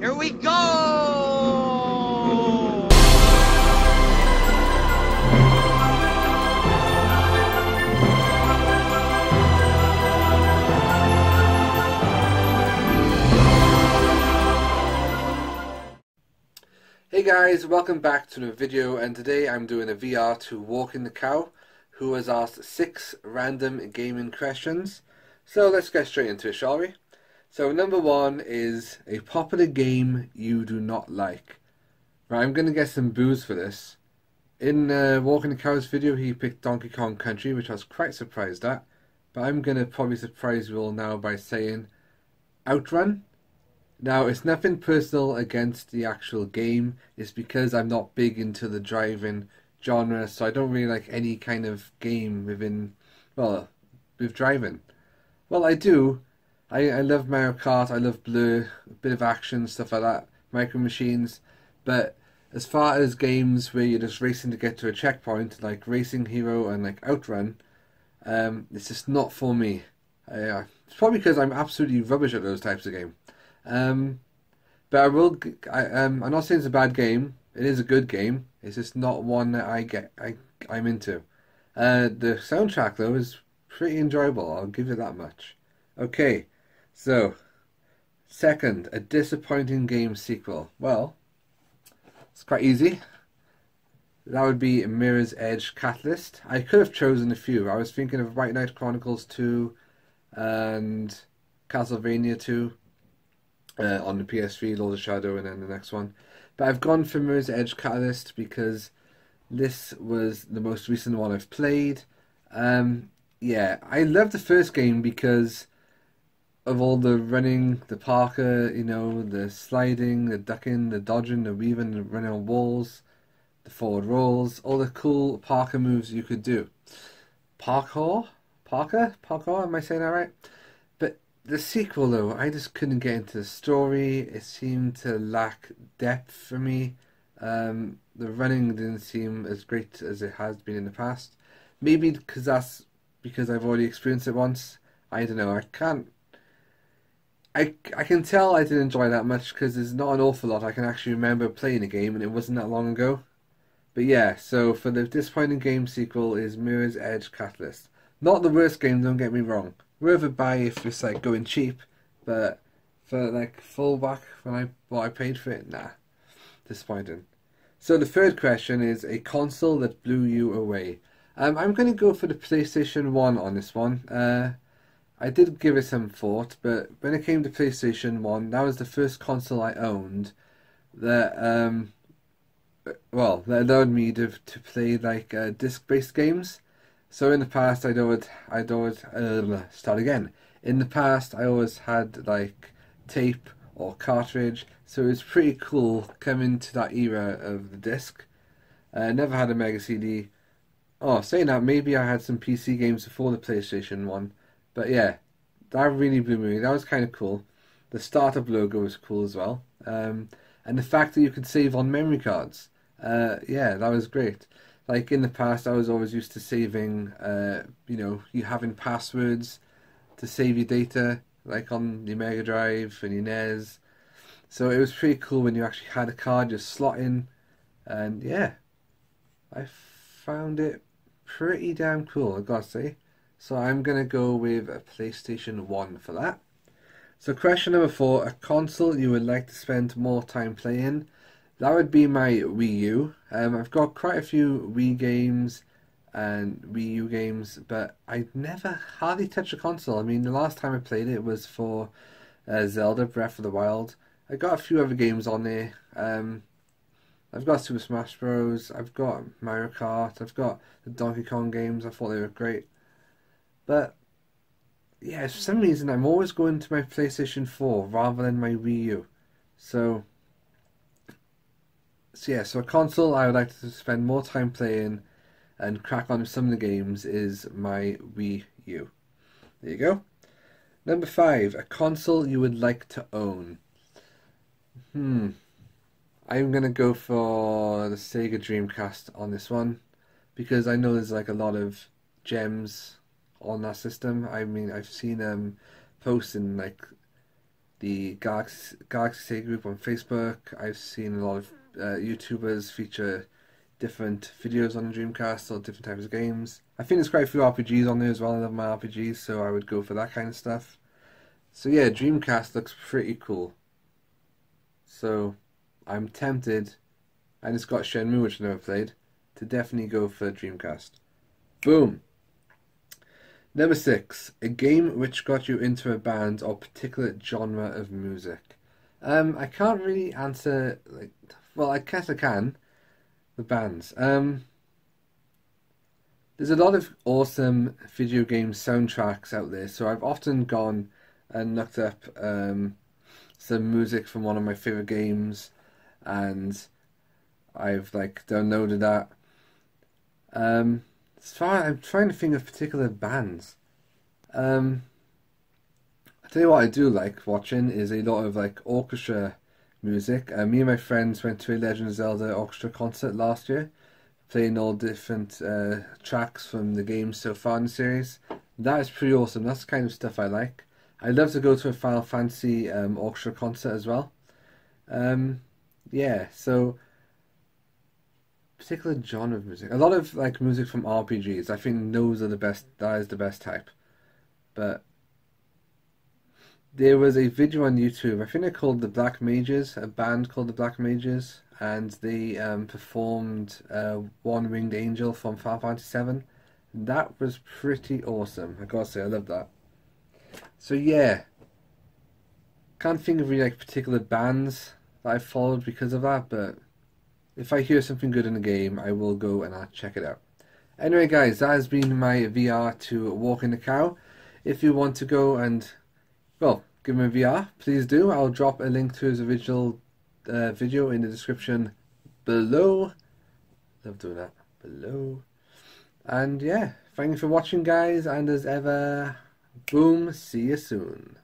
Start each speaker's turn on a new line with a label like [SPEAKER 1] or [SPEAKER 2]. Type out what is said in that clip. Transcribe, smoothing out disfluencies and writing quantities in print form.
[SPEAKER 1] Here we go!
[SPEAKER 2] Hey guys, welcome back to the video, and today I'm doing a VR to Walkingthecow, who has asked 6 random gaming questions. So let's get straight into it, shall we? So number 1 is a popular game you do not like. Right, I'm going to get some boos for this. In Walkingthecow's video he picked Donkey Kong Country, which I was quite surprised at. But I'm going to probably surprise you all now by saying Outrun. Now, it's nothing personal against the actual game. It's because I'm not big into the driving genre, so I don't really like any kind of game with driving. Well, I do. I love Mario Kart, I love Blur, a bit of action, stuff like that, Micro Machines. But as far as games where you're just racing to get to a checkpoint, like Racing Hero and like Outrun, it's just not for me. It's probably because I'm absolutely rubbish at those types of games. But I'm not saying it's a bad game. It is a good game. It's just not one that I'm into. The soundtrack though is pretty enjoyable. I'll give you that much. Okay, so second, a disappointing game sequel. Well, it's quite easy. That would be Mirror's Edge Catalyst. I could have chosen a few. I was thinking of White Knight Chronicles 2 and Castlevania 2. On the PS3, Lord of Shadow, and then the next one. But I've gone for Mirror's Edge Catalyst because this was the most recent one I've played. Yeah, I loved the first game because of all the running, the parkour, you know, the sliding, the ducking, the dodging, the weaving, the running on walls, the forward rolls, all the cool parkour moves you could do. Parkour? Am I saying that right? The sequel, though, I just couldn't get into the story. It seemed to lack depth for me. The running didn't seem as great as it has been in the past. Maybe because I've already experienced it once. I don't know. I can tell I didn't enjoy that much because there's not an awful lot I can actually remember playing a game, and it wasn't that long ago. But yeah, so for the disappointing game sequel is Mirror's Edge Catalyst. Not the worst game, don't get me wrong. Worth a buy if it's like going cheap, but for like full back what I paid for it, nah, disappointing. So the third question is a console that blew you away. I'm going to go for the PlayStation 1 on this one. I did give it some thought, but when it came to PlayStation 1, that was the first console I owned that that allowed me to play like disc-based games. So in the past, start again. In the past, I always had like tape or cartridge, so it was pretty cool coming to that era of the disc. Never had a Mega CD. Oh, saying that, maybe I had some PC games before the PlayStation 1. But yeah, that really blew me away. That was kind of cool. The startup logo was cool as well. And the fact that you could save on memory cards. Yeah, that was great. Like in the past, I was always used to saving, you having passwords to save your data, like on your Mega Drive and your NES. So it was pretty cool when you actually had a card just slot in, and yeah, I found it pretty damn cool, I gotta say. So I'm gonna go with a PlayStation 1 for that. So question number 4, a console you would like to spend more time playing. That would be my Wii U. I've got quite a few Wii games and Wii U games, but I never hardly touched a console. I mean, the last time I played it was for Zelda Breath of the Wild. I got a few other games on there. I've got Super Smash Bros. I've got Mario Kart. I've got the Donkey Kong games. I thought they were great. But yeah, for some reason I'm always going to my PlayStation 4 rather than my Wii U. So yeah, so a console I would like to spend more time playing and crack on with some of the games is my Wii U. There you go. Number 5, a console you would like to own. I'm going to go for the Sega Dreamcast on this one because I know there's like a lot of gems on that system. I mean, I've seen posts in like the Galaxy Say group on Facebook. I've seen a lot of YouTubers feature different videos on the Dreamcast or different types of games. I think there's quite a few RPGs on there as well. I love my RPGs, so I would go for that kind of stuff. So yeah, Dreamcast looks pretty cool. So I'm tempted, and it's got Shenmue, which I've never played, to definitely go for Dreamcast. Boom! Number 6, a game which got you into a band or particular genre of music. I can't really answer, like, well, I guess I can. The bands. There's a lot of awesome video game soundtracks out there, so I've often gone and looked up some music from one of my favorite games, and I've like downloaded that. As far I'm trying to think of particular bands. I tell you what I do like watching is a lot of like orchestra music. Me and my friends went to a Legend of Zelda orchestra concert last year, playing all different tracks from the games so far in the series. That is pretty awesome. That's the kind of stuff I like. I'd love to go to a Final Fantasy orchestra concert as well. Yeah, so particular genre of music. A lot of like music from RPGs. I think those are the best. That is the best type. But there was a video on YouTube. I think they're called the Black Mages. A band called the Black Mages, and they performed One Winged Angel from Final Fantasy VII. That was pretty awesome. I gotta say, I love that. So yeah, can't think of really like particular bands that I've followed because of that, but if I hear something good in the game, I will go and I'll check it out. Anyway guys, that has been my VR to Walking the Cow. If you want to go and, well, give him a VR, please do. I'll drop a link to his original video in the description below. Love doing that. Below. And yeah, thank you for watching guys, and as ever, boom, see you soon.